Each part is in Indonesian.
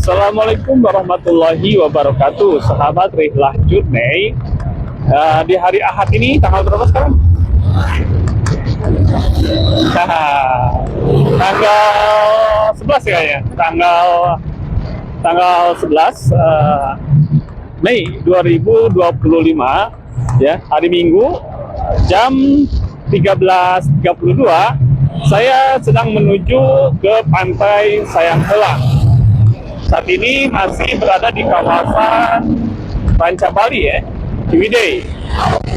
Assalamualaikum warahmatullahi wabarakatuh, sahabat Rihlah Journey. Di hari Ahad ini tanggal berapa sekarang? Tanggal 11 ya, tanggal 11 Mei 2025 ya, hari Minggu jam 13.32 saya sedang menuju ke Pantai Sayang Heulang. Saat ini masih berada di kawasan Ranca Bali ya, Ciwidey.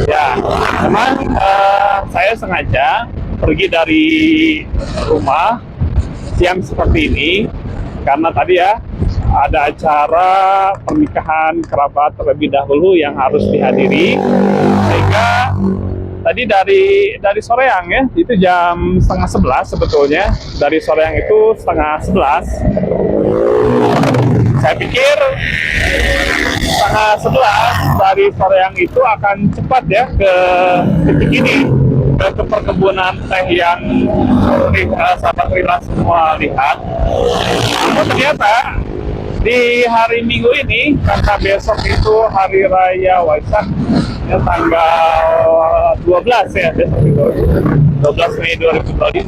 Ya, memang saya sengaja pergi dari rumah siang seperti ini karena tadi ya ada acara pernikahan kerabat terlebih dahulu yang harus dihadiri, sehingga tadi dari soreang ya, itu jam setengah 11 sebetulnya. Dari soreang itu setengah 11. Saya pikir setengah 11 dari soreang itu akan cepat ya ke titik ini, ke perkebunan teh yang sahabat Rihlah semua lihat. Namun ternyata di hari Minggu ini, karena besok itu hari raya Waisak ya, tanggal 12 ya, besok itu 12 Mei 2025,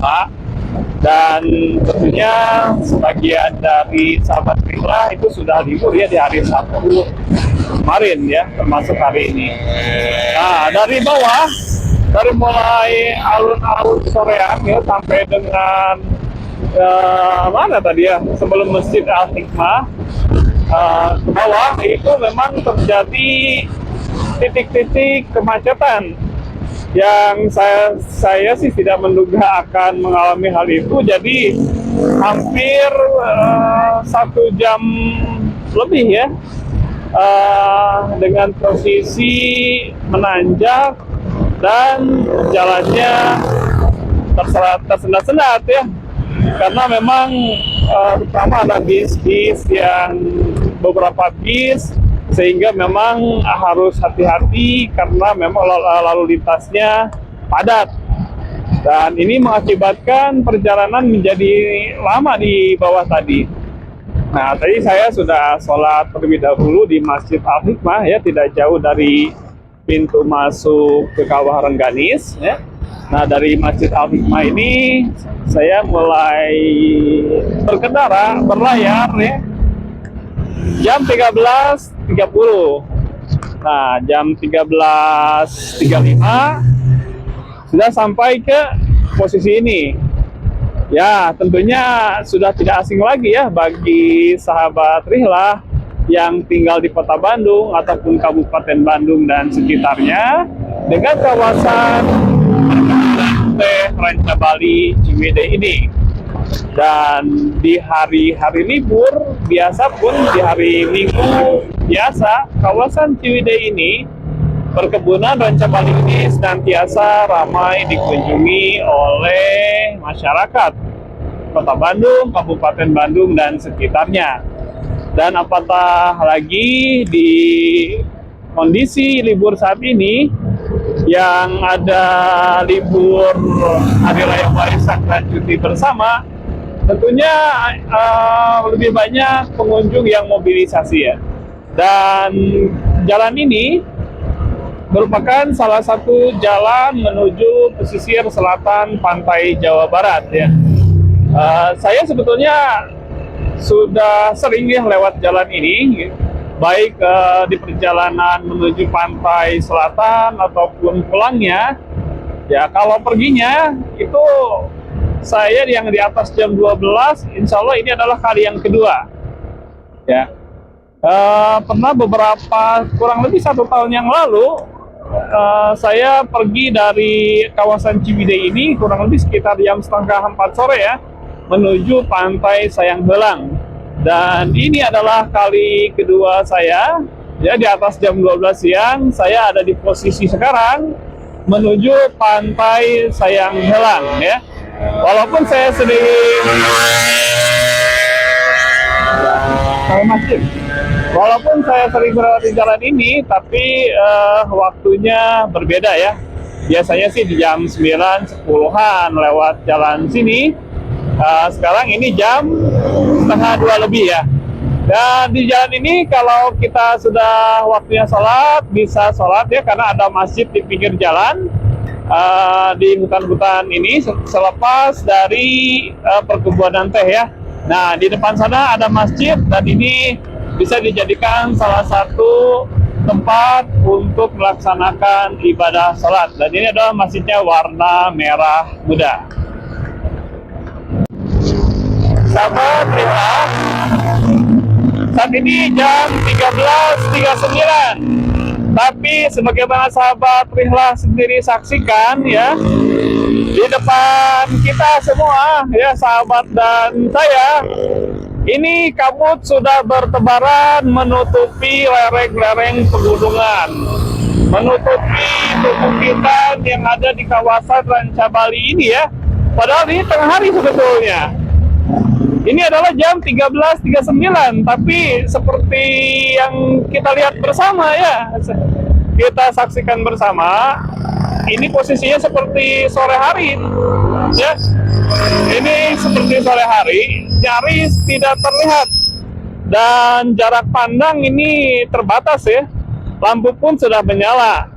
dan tentunya sebagian dari sahabat Rihlah itu sudah libur ya di hari Sabtu kemarin ya, termasuk hari ini. Nah, dari bawah, dari mulai alun-alun soreang ya sampai dengan mana tadi ya, sebelum Masjid Al-Hikmah ke bawah itu memang terjadi titik-titik kemacetan yang saya sih tidak menduga akan mengalami hal itu. Jadi hampir 1 jam lebih ya, dengan posisi menanjak dan jalannya tersendat-sendat ya, karena memang terutama ada bis-bis yang beberapa bis, sehingga memang harus hati-hati karena memang lalu lintasnya padat, dan ini mengakibatkan perjalanan menjadi lama di bawah tadi. Nah, tadi saya sudah sholat terlebih dahulu di Masjid Al-Hikmah ya, tidak jauh dari pintu masuk ke Kawah Rengganis ya. Nah, dari Masjid Al-Hikmah ini saya mulai berlayar ya, jam 13.30. Nah, jam 13.35 sudah sampai ke posisi ini. Ya, tentunya sudah tidak asing lagi ya bagi sahabat Rihlah yang tinggal di Kota Bandung ataupun Kabupaten Bandung dan sekitarnya dengan kawasan teh Ranca Bali Ciwidey ini. Dan di hari-hari libur biasa pun, di hari Minggu biasa, kawasan Ciwidey ini, perkebunan Ranca Bali ini senantiasa ramai dikunjungi oleh masyarakat Kota Bandung, Kabupaten Bandung dan sekitarnya. Dan apatah lagi di kondisi libur saat ini yang ada libur hari raya Waisak dan cuti bersama, tentunya lebih banyak pengunjung yang mobilisasi ya. Dan jalan ini merupakan salah satu jalan menuju pesisir selatan pantai Jawa Barat ya. Saya sebetulnya sudah sering ya lewat jalan ini, baik di perjalanan menuju pantai selatan ataupun pulangnya. Ya, kalau perginya itu saya yang di atas jam 12, insya Allah ini adalah kali yang kedua. Ya, pernah beberapa, kurang lebih 1 tahun yang lalu, saya pergi dari kawasan Ciwidey ini kurang lebih sekitar jam 3:30 sore ya, menuju Pantai Sayang Heulang. Dan ini adalah kali kedua saya ya, di atas jam 12 siang saya ada di posisi sekarang menuju Pantai Sayang Heulang ya. Walaupun saya sering melewati jalan ini, tapi waktunya berbeda ya. Biasanya sih di jam 9.10-an lewat jalan sini. Sekarang ini jam 1:30 lebih ya. Dan di jalan ini kalau kita sudah waktunya sholat, bisa sholat ya, karena ada masjid di pinggir jalan di hutan-hutan ini selepas dari perkebunan teh ya. Nah, di depan sana ada masjid dan ini bisa dijadikan salah satu tempat untuk melaksanakan ibadah sholat. Dan ini adalah masjidnya warna merah muda. Sahabat Rihlah, saat ini jam 13.39. Tapi sebagaimana sahabat Rihlah sendiri saksikan ya, di depan kita semua ya, sahabat dan saya, ini kabut sudah bertebaran menutupi lereng-lereng pegunungan, menutupi perbukitan yang ada di kawasan Ranca Bali ini ya. Padahal ini tengah hari sebetulnya. Ini adalah jam 13.39, tapi seperti yang kita lihat bersama ya, kita saksikan bersama, ini posisinya seperti sore hari ya. Ini seperti sore hari, nyaris tidak terlihat, dan jarak pandang ini terbatas ya. Lampu pun sudah menyala.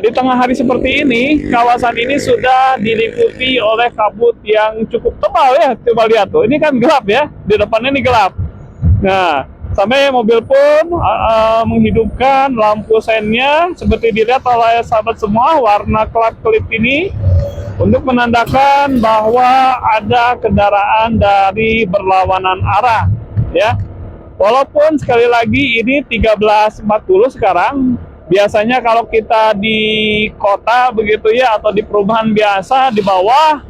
Di tengah hari seperti ini, kawasan ini sudah diliputi oleh kabut yang cukup tebal ya. Coba lihat tuh, ini kan gelap ya, di depannya ini gelap. Nah, sampai mobil pun menghidupkan lampu sennya seperti dilihat oleh sahabat semua, warna kelap-kelip ini untuk menandakan bahwa ada kendaraan dari berlawanan arah ya. Walaupun sekali lagi ini 13.40 sekarang. Biasanya kalau kita di kota begitu ya, atau di perumahan biasa di bawah,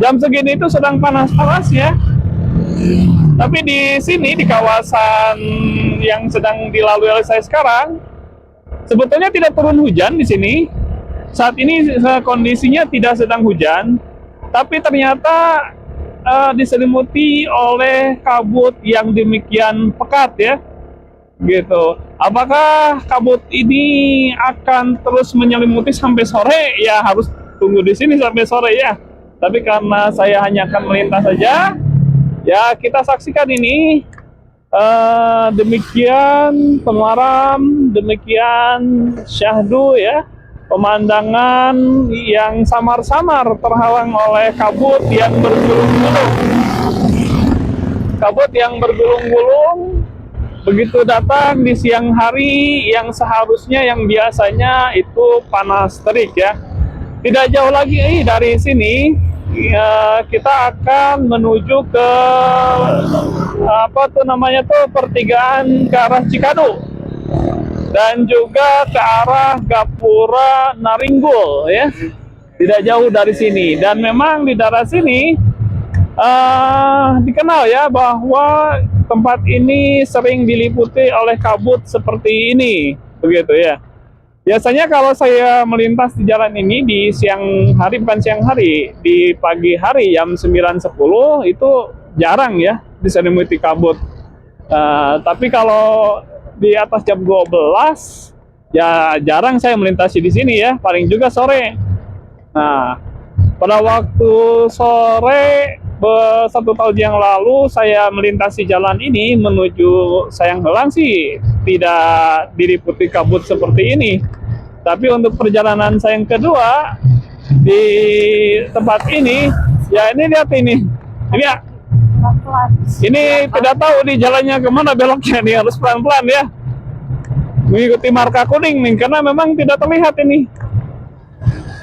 jam segini itu sedang panas-panasnya. Tapi di sini, di kawasan yang sedang dilalui oleh saya sekarang, sebetulnya tidak turun hujan di sini. Saat ini kondisinya tidak sedang hujan, tapi ternyata diselimuti oleh kabut yang demikian pekat ya. Gitu. Apakah kabut ini akan terus menyelimuti sampai sore? Ya harus tunggu di sini sampai sore ya. Tapi karena saya hanya akan melintas saja, ya kita saksikan ini. Demikian pemaram, demikian syahdu ya. Pemandangan yang samar-samar terhalang oleh kabut yang bergulung-gulung. Kabut yang bergulung-gulung begitu datang di siang hari yang seharusnya, yang biasanya itu panas terik ya. Tidak jauh lagi dari sini kita akan menuju ke pertigaan ke arah Cikadu dan juga ke arah Gapura Naringgul ya. Tidak jauh dari sini, dan memang di daerah sini dikenal ya bahwa tempat ini sering diliputi oleh kabut seperti ini, begitu ya. Biasanya kalau saya melintas di jalan ini di siang hari, bukan siang hari, di pagi hari jam 9.10 itu jarang ya diselimuti kabut. Tapi kalau di atas jam 12 ya jarang saya melintasi di sini ya, paling juga sore. Nah, pada waktu sore 1 tahun yang lalu saya melintasi jalan ini menuju Sayanghelang sih tidak diliputi kabut seperti ini. Tapi untuk perjalanan saya yang kedua di tempat ini, ya ini lihat ini ya. Ini tidak tahu di jalannya kemana beloknya nih, harus pelan-pelan ya. Mengikuti marka kuning nih, karena memang tidak terlihat ini.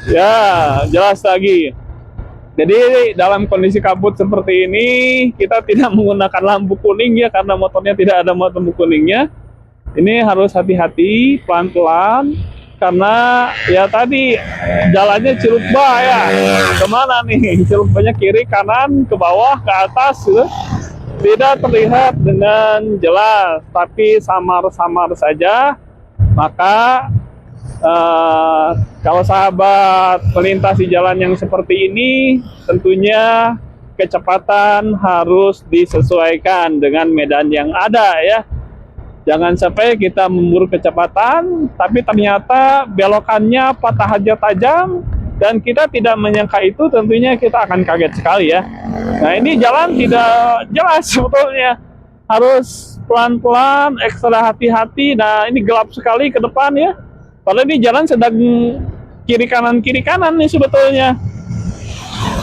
Ya, jelas lagi. Jadi dalam kondisi kabut seperti ini, kita tidak menggunakan lampu kuning ya, karena motornya tidak ada lampu kuningnya. Ini harus hati-hati, pelan-pelan, karena ya tadi jalannya Cilukba ya. Kemana nih? Cilukbanya kiri, kanan, ke bawah, ke atas gitu. Tidak terlihat dengan jelas, tapi samar-samar saja. Maka kalau sahabat melintasi jalan yang seperti ini, tentunya kecepatan harus disesuaikan dengan medan yang ada ya. Jangan sampai kita memburu kecepatan, tapi ternyata belokannya patah aja tajam, dan kita tidak menyangka itu, tentunya kita akan kaget sekali ya. Nah, ini jalan tidak jelas sebetulnya. harus pelan-pelan, ekstra hati-hati. Nah, ini gelap sekali ke depan ya. Padahal ini jalan sedang kiri kanan nih sebetulnya.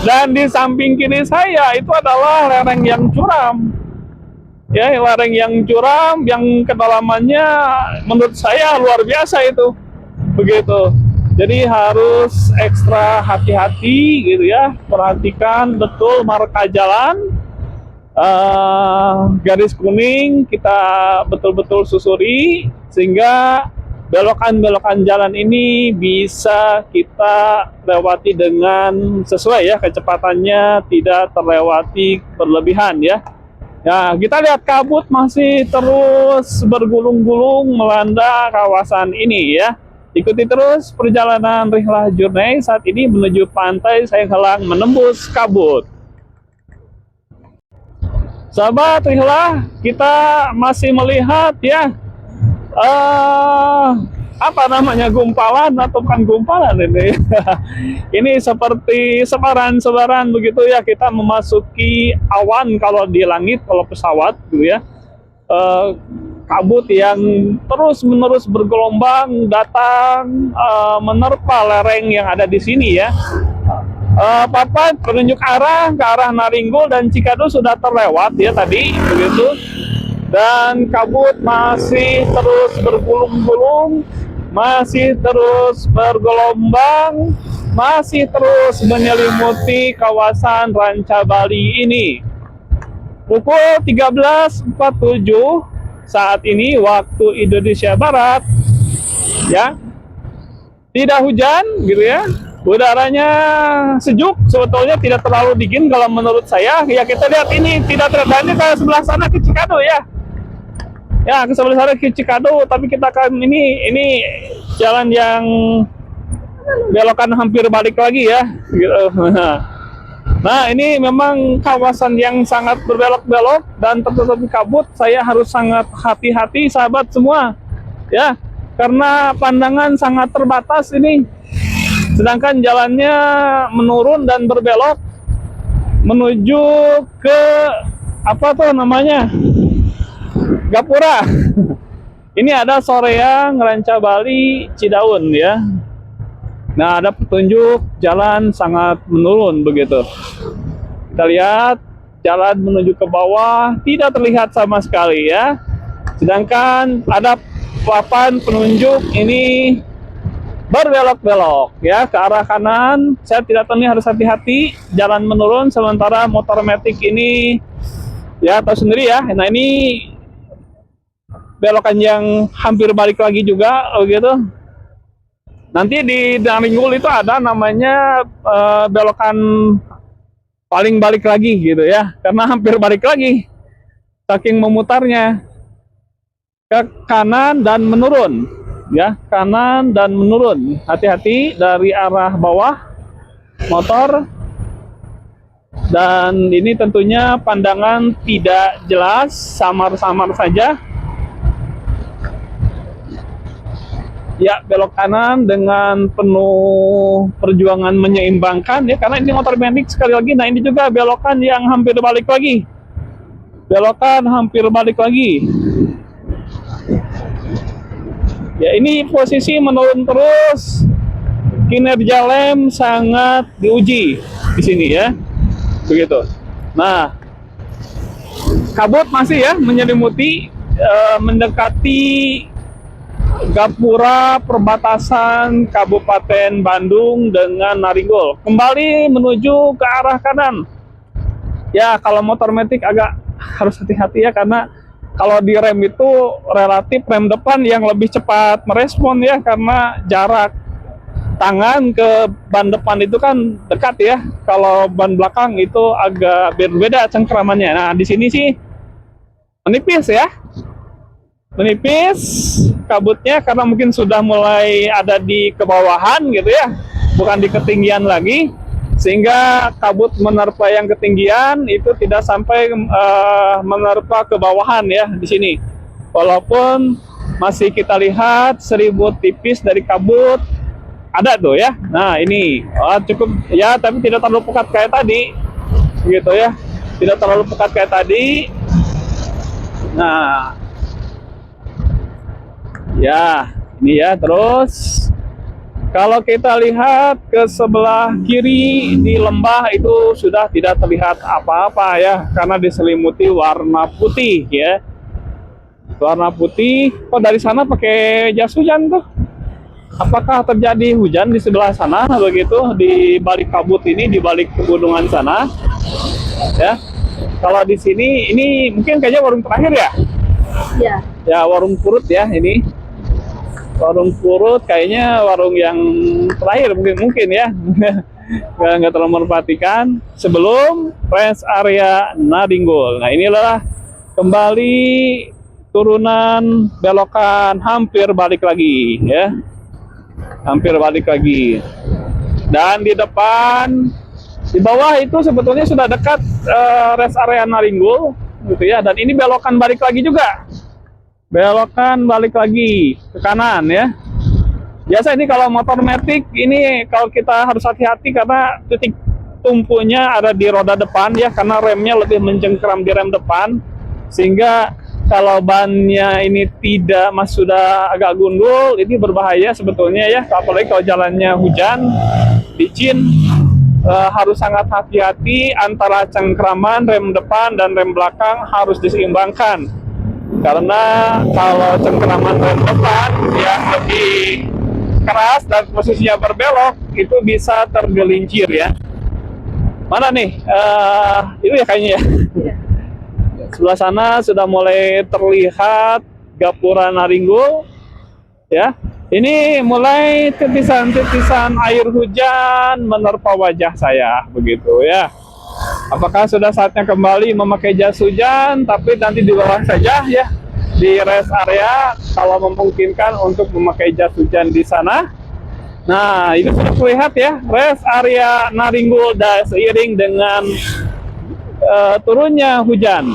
Dan di samping kiri saya itu adalah lereng yang curam. Ya, lereng yang curam yang kedalamannya menurut saya luar biasa itu. Begitu. Jadi harus ekstra hati-hati gitu ya. Perhatikan betul marka jalan. Garis kuning kita betul-betul susuri sehingga belokan-belokan jalan ini bisa kita lewati dengan sesuai ya, kecepatannya tidak terlewati berlebihan ya. Ya, kita lihat kabut masih terus bergulung-gulung melanda kawasan ini ya. Ikuti terus perjalanan Rihlah Journey saat ini menuju pantai Sayang-Helang menembus kabut. Sahabat Rihlah, kita masih melihat ya apa namanya, gumpalan atau bukan gumpalan ini. Ini seperti sebaran-sebaran begitu ya, kita memasuki awan kalau di langit, kalau pesawat gitu ya. Kabut yang terus-menerus bergelombang datang menerpa lereng yang ada di sini ya. Papan penunjuk arah ke arah Naringgul dan Cikadu sudah terlewat ya tadi begitu. Dan kabut masih terus bergulung-gulung, masih terus bergelombang, masih terus menyelimuti kawasan Ranca Bali ini. Pukul 13.47 saat ini waktu Indonesia Barat ya. Tidak hujan gitu ya. Udaranya sejuk, sebetulnya tidak terlalu dingin kalau menurut saya. Ya, kita lihat ini tidak terlalu ke sebelah sana ke Cikadu ya. Ya, ke sebelah sana ke Cikadu, tapi kita akan ini jalan yang belokan hampir balik lagi ya. Gitu. Nah, ini memang kawasan yang sangat berbelok-belok dan tertutup kabut. Saya harus sangat hati-hati sahabat semua. Ya, karena pandangan sangat terbatas ini. Sedangkan jalannya menurun dan berbelok menuju ke apa tuh namanya? Gapura. Ini ada Soreang, Ranca Bali, Cidaun ya. Nah, ada petunjuk jalan sangat menurun begitu. Kita lihat jalan menuju ke bawah tidak terlihat sama sekali ya. Sedangkan ada papan penunjuk ini berbelok-belok ya ke arah kanan. Saya tidak tahu, ini harus hati-hati, jalan menurun, sementara motor matic ini ya tahu sendiri ya. Nah, ini belokan yang hampir balik lagi juga begitu. Nanti di Naringgul itu ada namanya belokan paling balik lagi gitu ya, karena hampir balik lagi saking memutarnya ke kanan dan menurun ya, kanan dan menurun. Hati-hati dari arah bawah motor. Dan ini tentunya pandangan tidak jelas, samar-samar saja. Ya, belok kanan dengan penuh perjuangan menyeimbangkan ya, karena ini motor matic sekali lagi. Nah, ini juga belokan yang hampir balik lagi. Belokan hampir balik lagi. Ya, ini posisi menurun terus. Kinerja lem sangat diuji di sini ya. Begitu. Nah, kabut masih ya menyelimuti, mendekati Gapura perbatasan Kabupaten Bandung dengan Naringgul. Kembali menuju ke arah kanan. Ya, kalau motor matic agak harus hati-hati ya, karena kalau di rem itu relatif rem depan yang lebih cepat merespon ya, karena jarak tangan ke ban depan itu kan dekat ya. Kalau ban belakang itu agak berbeda cengkramannya. Nah, di sini sih menipis ya. Menipis kabutnya karena mungkin sudah mulai ada di kebawahan gitu ya, bukan di ketinggian lagi, sehingga kabut menerpa yang ketinggian itu tidak sampai menerpa kebawahan ya di sini. Walaupun masih kita lihat selimut tipis dari kabut ada tuh ya. Nah, ini cukup ya, tapi tidak terlalu pekat kayak tadi gitu ya, tidak terlalu pekat kayak tadi. Nah, ya, ini ya. Terus kalau kita lihat ke sebelah kiri di lembah itu sudah tidak terlihat apa-apa ya, karena diselimuti warna putih ya. Warna putih. Kok dari sana pakai jas hujan tuh? Apakah terjadi hujan di sebelah sana begitu, di balik kabut ini, di balik pegunungan sana? Ya. Kalau di sini ini mungkin kayaknya warung terakhir ya? Ya. Ya, warung purut ya ini. Warung purut kayaknya warung yang terakhir mungkin ya. Nggak terlalu memperhatikan sebelum rest area Naringgul. Nah, inilah kembali turunan belokan, hampir balik lagi ya. Hampir balik lagi. Dan di depan, di bawah itu sebetulnya sudah dekat rest area Naringgul gitu ya. Dan ini belokan balik lagi juga. Belokan balik lagi ke kanan ya. Biasa ini kalau motor matic ini kalau kita harus hati-hati karena titik tumpunya ada di roda depan ya, karena remnya lebih mencengkeram di rem depan, sehingga kalau bannya ini tidak sudah agak gundul, ini berbahaya sebetulnya ya, apalagi kalau jalannya hujan, licin. Harus sangat hati-hati antara cengkraman rem depan dan rem belakang harus diseimbangkan, karena kalau cengkraman rem depan yang lebih keras dan posisinya berbelok itu bisa tergelincir ya. Mana nih? Itu ya kayaknya ya. Sebelah sana sudah mulai terlihat gapura Naringgul ya. Ini mulai titisan-titisan air hujan menerpa wajah saya begitu ya. Apakah sudah saatnya kembali memakai jas hujan, tapi nanti di bawah saja ya, di rest area kalau memungkinkan untuk memakai jas hujan di sana. Nah, ini sudah terlihat ya rest area Naringgul dan seiring dengan turunnya hujan.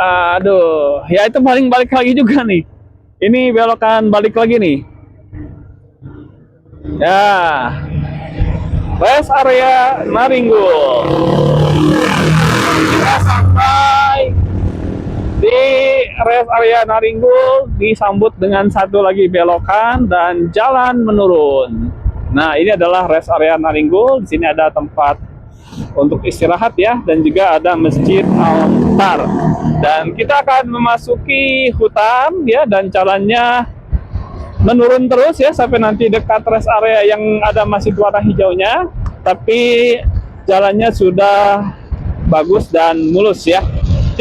Aduh, ya itu paling balik lagi juga nih. Ini belokan balik lagi nih. Ya, rest area Naringgul. Kita sampai di rest area Naringgul, disambut dengan satu lagi belokan dan jalan menurun. Nah, ini adalah rest area Naringgul. Di sini ada tempat untuk istirahat ya, dan juga ada Masjid Al-Mukhtar. Dan kita akan memasuki hutan ya, dan jalannya menurun terus ya sampai nanti dekat rest area yang ada masih warna hijaunya, tapi jalannya sudah bagus dan mulus ya.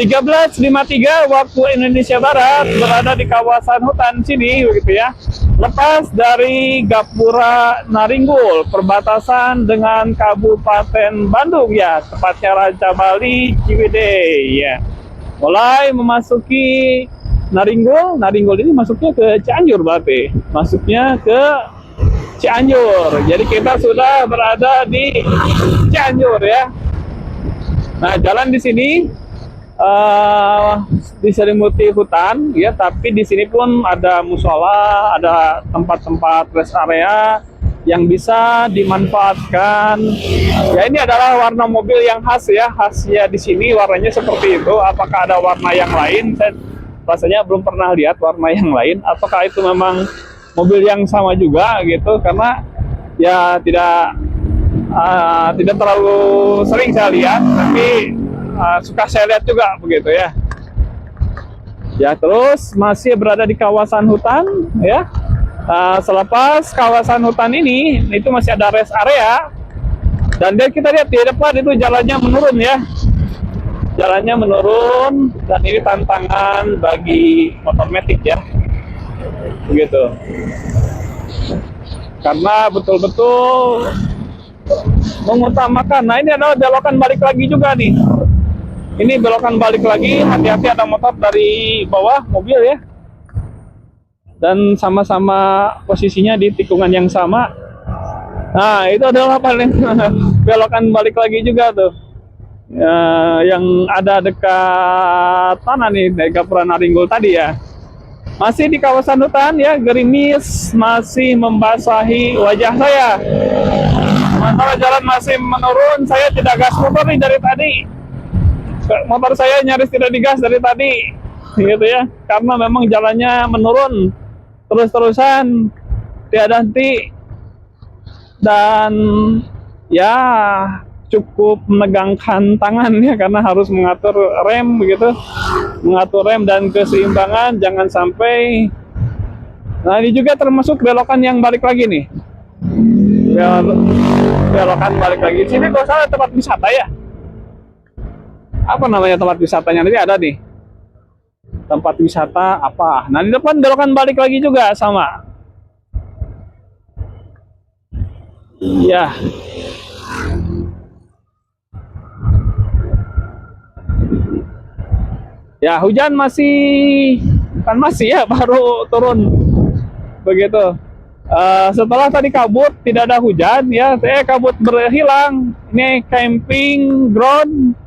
13.53 waktu Indonesia Barat, berada di kawasan hutan sini begitu ya, lepas dari Gapura Naringgul, perbatasan dengan Kabupaten Bandung ya, tepatnya Rajabali, Ciwidey ya. Mulai memasuki Naringgul. Naringgul ini masuknya ke Cianjur berarti, masuknya ke Cianjur. Jadi kita sudah berada di Cianjur ya. Nah, jalan di sini diselimuti hutan ya, tapi di sini pun ada musola, ada tempat-tempat rest area yang bisa dimanfaatkan. Ya, ini adalah warna mobil yang khas ya, khasnya di sini warnanya seperti itu. Apakah ada warna yang lain? Saya rasanya belum pernah lihat warna yang lain. Apakah itu memang mobil yang sama juga gitu? Karena ya tidak terlalu sering saya lihat, tapi suka saya lihat juga begitu ya. Ya, terus masih berada di kawasan hutan ya. Selepas kawasan hutan ini itu masih ada rest area, dan kita lihat di depan itu jalannya menurun ya. Jalannya menurun, dan ini tantangan bagi motor matic ya. Begitu. Karena betul-betul mengutamakan. Nah, ini adalah belokan balik lagi juga nih. Ini belokan balik lagi, hati-hati ada motor dari bawah, mobil ya. Dan sama-sama posisinya di tikungan yang sama. Nah, itu adalah paling belokan balik lagi juga tuh. Yang ada dekat mana nih, Gapura Naringgul tadi ya. Masih di kawasan hutan ya, gerimis masih membasahi wajah saya. kalau jalan masih menurun, saya tidak gas motor nih dari tadi. Motor saya nyaris tidak digas dari tadi, gitu ya. Karena memang jalannya menurun terus-terusan, tiada henti, dan ya cukup menegangkan tangan ya, karena harus mengatur rem begitu, mengatur rem dan keseimbangan jangan sampai. Nah ini juga termasuk belokan yang balik lagi nih, belokan balik lagi. Sini kalau salah tempat wisata ya, apa namanya tempat wisatanya, nanti ada nih tempat wisata apa. Nah di depan belokan balik lagi juga sama. Iya. Ya hujan masih, kan masih ya, baru turun begitu. Setelah tadi kabut tidak ada hujan ya, kabut berhilang. Ini camping ground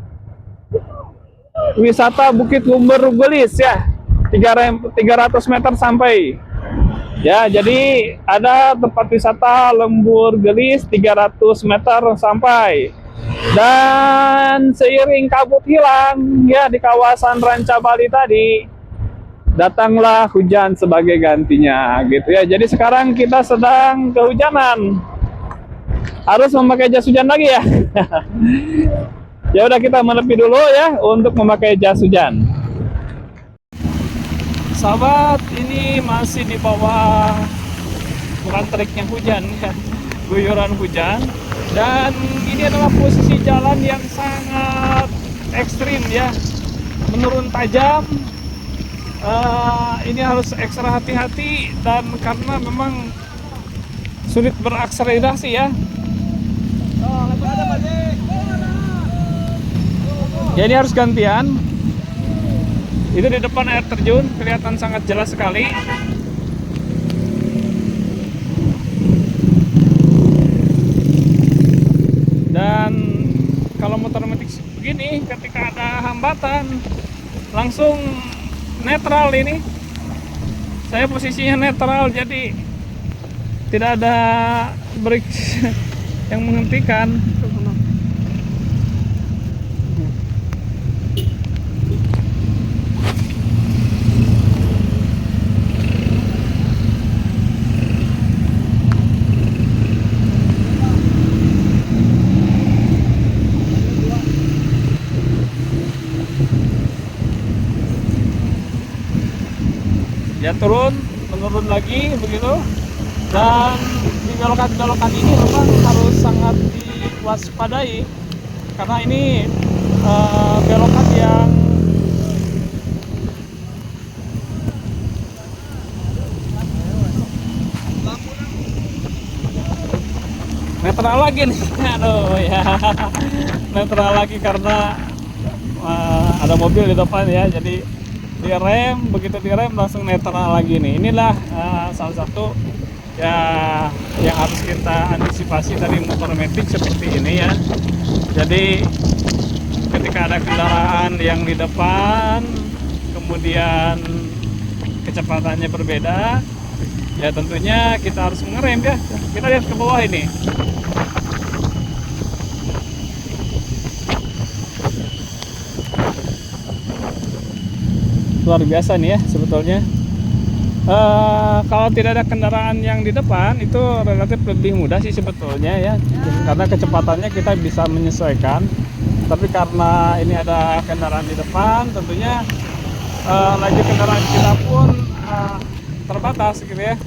wisata Bukit Lumber Gelis ya, 300 meter sampai ya. Jadi ada tempat wisata Lembur Gelis 300 meter sampai. Dan seiring kabut hilang ya di kawasan Ranca Bali tadi, datanglah hujan sebagai gantinya gitu ya. Jadi sekarang kita sedang kehujanan, harus memakai jas hujan lagi ya. Ya udah, kita menepi dulu ya untuk memakai jas hujan. Sahabat, ini masih di bawah, bukan teriknya hujan ya, guyuran hujan. Dan ini adalah posisi jalan yang sangat ekstrim ya, menurun tajam. Ini harus ekstra hati-hati, dan karena memang sulit berakselerasi ya. Ya ini harus gantian. Itu di depan air terjun, kelihatan sangat jelas sekali. Dan kalau motor metik begini, ketika ada hambatan langsung netral. Ini saya posisinya netral, jadi tidak ada brake yang menghentikan. Ya menurun lagi begitu. Dan di belokan-belokan ini memang harus sangat diwaspadai, karena ini belokan yang netral lagi nih. Aduh ya, netral lagi karena ada mobil di depan ya, jadi direm, begitu direm langsung netral lagi nih. Inilah salah satu ya yang harus kita antisipasi dari motor metik seperti ini ya. Jadi ketika ada kendaraan yang di depan kemudian kecepatannya berbeda, ya tentunya kita harus mengerem ya. Kita lihat ke bawah ini. Luar biasa nih ya sebetulnya. Kalau tidak ada kendaraan yang di depan itu relatif lebih mudah sih sebetulnya ya, karena kecepatannya kita bisa menyesuaikan. Tapi karena ini ada kendaraan di depan, tentunya laju kendaraan kita pun terbatas gitu ya.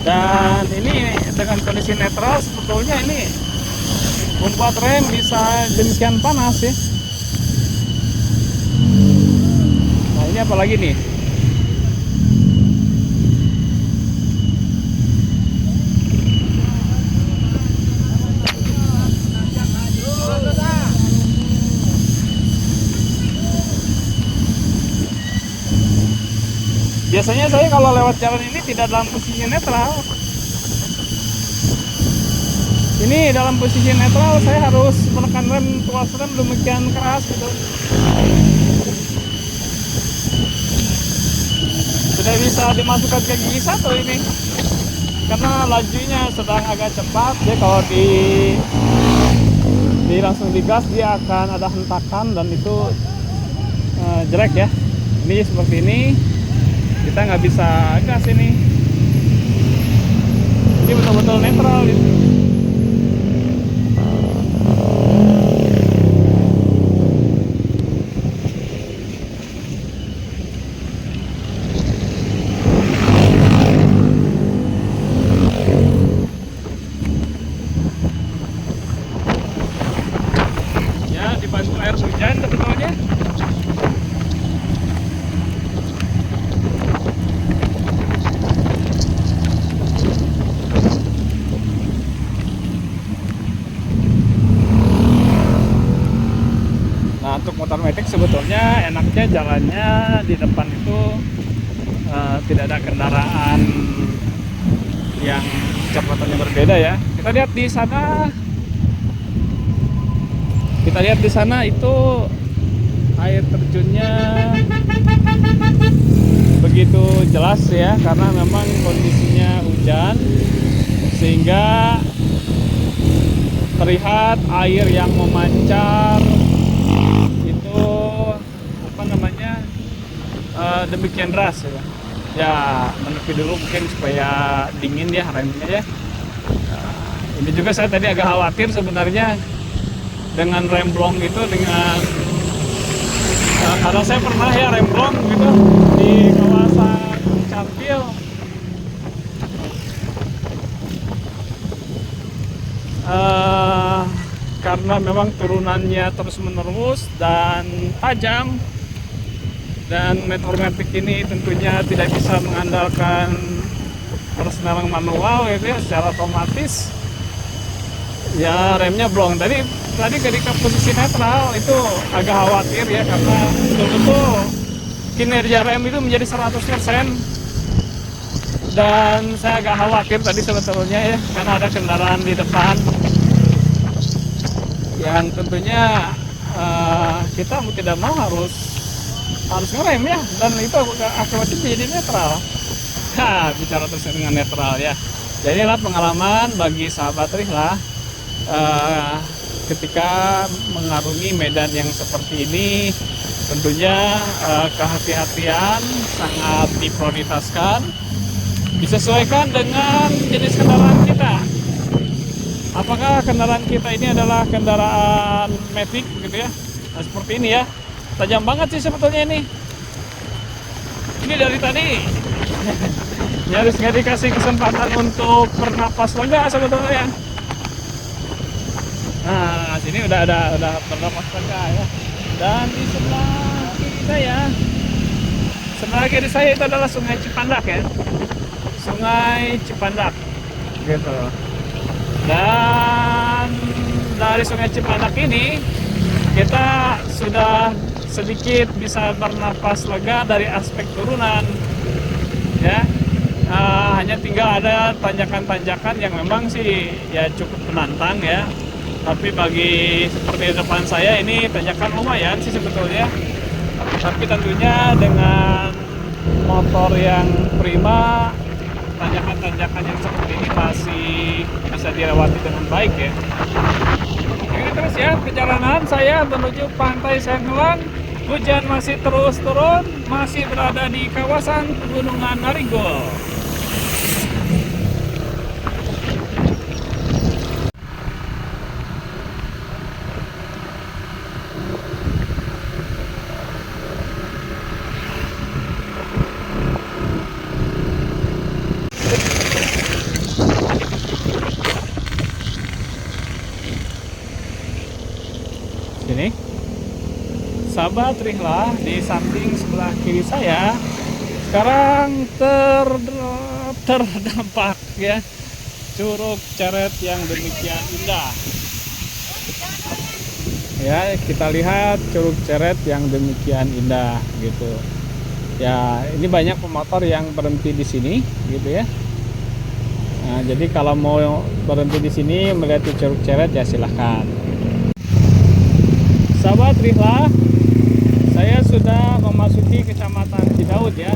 Dan ini dengan kondisi netral sebetulnya ini membuat rem bisa demikian panas ya. Nah ini apalagi nih, biasanya saya kalau lewat jalan ini tidak dalam posisi netral. Ini dalam posisi netral, saya harus menekan rem, tuas rem demikian keras gitu. tidak bisa dimasukkan ke gigi satu ini karena lajunya sedang agak cepat ya. Kalau di langsung digas dia akan ada hentakan dan itu jelek ya. Ini seperti ini kita nggak bisa gas ini betul-betul netral gitu. Dibantu air hujan sebetulnya. Nah, untuk motor matic sebetulnya enaknya jalannya di depan itu tidak ada kendaraan yang kecepatannya berbeda ya. Kita lihat di sana. Kita lihat di sana itu air terjunnya begitu jelas ya, karena memang kondisinya hujan sehingga terlihat air yang memancar itu apa namanya demikian deras ya. Ya menepi dulu mungkin supaya dingin ya remnya ya. Ini juga saya tadi agak khawatir sebenarnya dengan remblong itu dengan karena saya pernah ya remblong gitu di kawasan Campil. Karena memang turunannya terus menerus dan tajam dan motor-matic ini tentunya tidak bisa mengandalkan persneling manual gitu ya, secara otomatis ya remnya blong. Tadi ketika posisi netral itu agak khawatir ya, karena betul-betul kinerja rem itu menjadi 100%. Dan saya agak khawatir tadi sebetulnya ya, karena ada kendaraan di depan yang tentunya kita mau tidak mau harus ngerem ya, dan itu akibatnya jadi netral. Bicara terus dengan netral ya. Jadi inilah pengalaman bagi sahabat Rihla ketika mengarungi medan yang seperti ini. Tentunya kehati-hatian sangat diprioritaskan, disesuaikan dengan jenis kendaraan kita. Apakah kendaraan kita ini adalah kendaraan matic gitu ya, nah, seperti ini ya, tajam banget sih sebetulnya ini dari tadi. Nyaris nggak dikasih kesempatan untuk bernapas lega sebetulnya. Nah, sini udah bernapas lega ya. Dan di sebelah kiri saya itu adalah Sungai Cipandak ya. Sungai Cipandak gitu. Dan dari Sungai Cipandak ini kita sudah sedikit bisa bernapas lega dari aspek turunan ya. Hanya tinggal ada tanjakan-tanjakan yang memang sih ya cukup menantang ya. Tapi bagi seperti depan saya ini tanjakan lumayan sih sebetulnya. Tapi tentunya dengan motor yang prima, tanjakan-tanjakan yang seperti ini masih bisa dilewati dengan baik ya. Ini terus ya perjalanan saya menuju Pantai Senglang. Hujan masih terus turun, masih berada di kawasan Pegunungan Naringgul. Sini, sahabat Rihla, di samping sebelah kiri saya sekarang terdampak ya Curug Ceret yang demikian indah. Ya, kita lihat Curug Ceret yang demikian indah gitu. Ya, ini banyak pemotor yang berhenti di sini gitu ya. Nah, jadi kalau mau berhenti di sini melihat Curug Ceret ya silahkan. Sahabat Rihla, saya sudah memasuki Kecamatan Cidaud ya.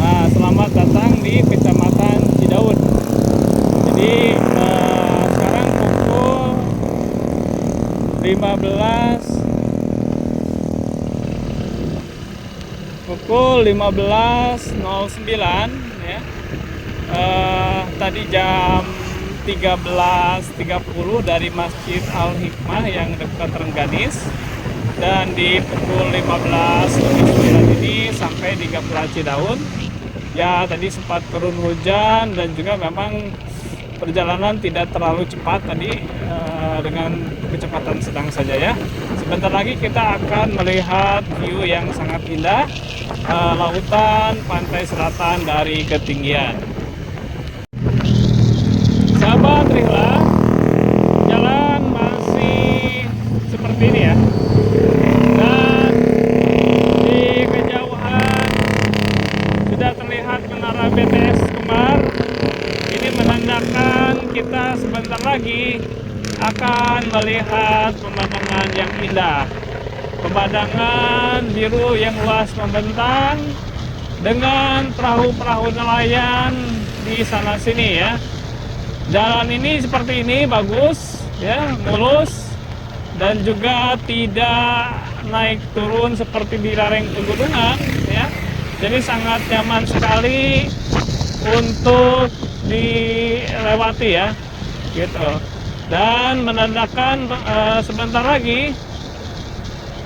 Nah, selamat datang di Kecamatan Cidaun. Jadi sekarang pukul 15.09 ya. Tadi jam 13.30 dari Masjid Al Hikmah yang dekat Rengganis, dan di pukul 15.09 ini sampai di Gapura Cidaun. Ya, tadi sempat turun hujan dan juga memang perjalanan tidak terlalu cepat tadi, dengan kecepatan sedang saja ya. Sebentar lagi kita akan melihat view yang sangat indah, lautan pantai selatan dari ketinggian. Sahabat Rihla, jalan masih seperti ini ya, dan di kejauhan sudah terlihat menara BTS Kembar. Ini menandakan kita sebentar lagi akan melihat pemandangan yang indah, pemandangan biru yang luas membentang dengan perahu-perahu nelayan di sana sini ya. Jalan ini seperti ini, bagus ya, mulus, dan juga tidak naik turun seperti di lereng pegunungan ya. Jadi sangat nyaman sekali untuk dilewati ya, gitu. Dan menandakan sebentar lagi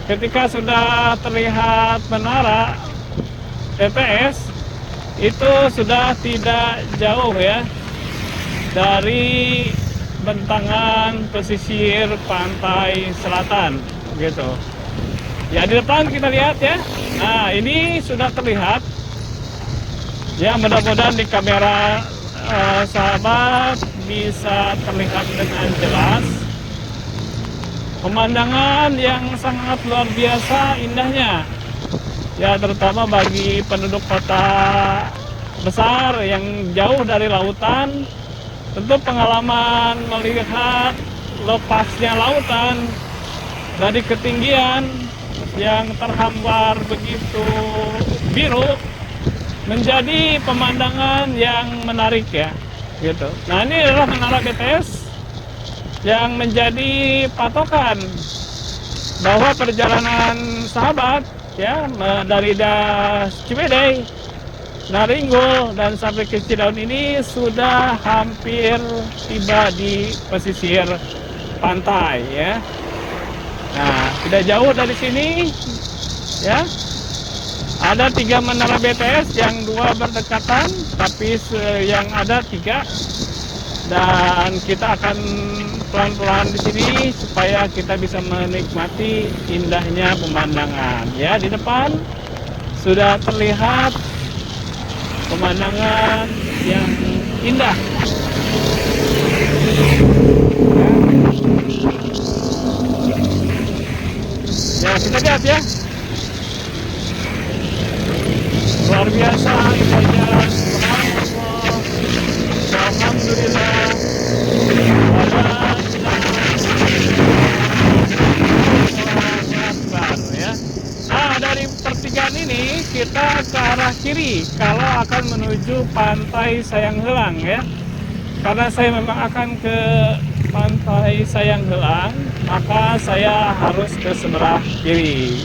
ketika sudah terlihat menara BTS itu sudah tidak jauh ya dari bentangan pesisir pantai selatan, gitu. Ya, di depan kita lihat ya. Nah, ini sudah terlihat. Ya, mudah-mudahan di kamera sahabat bisa terlihat dengan jelas pemandangan yang sangat luar biasa indahnya. Ya, terutama bagi penduduk kota besar yang jauh dari lautan. Tentu pengalaman melihat lepasnya lautan dari ketinggian yang terhambar begitu biru menjadi pemandangan yang menarik ya, gitu. Nah, ini adalah menara BTS yang menjadi patokan bahwa perjalanan sahabat ya dari Ciwidey, Naringo dan sampai ke Cidaun ini sudah hampir tiba di pesisir pantai ya. Nah, tidak jauh dari sini ya. Ada 3 menara BTS, yang 2 berdekatan, tapi yang ada 3. Dan kita akan pelan-pelan di sini supaya kita bisa menikmati indahnya pemandangan ya. Di depan sudah terlihat pemandangan yang indah ya, kita lihat ya, luar biasa indahnya. Alhamdulillah. Ya. Nah, dari pertigaan ini kita ke arah kiri kalau akan menuju Pantai Sayanghelang ya. Karena saya memang akan ke Pantai Sayanghelang, maka saya harus ke sebelah kiri.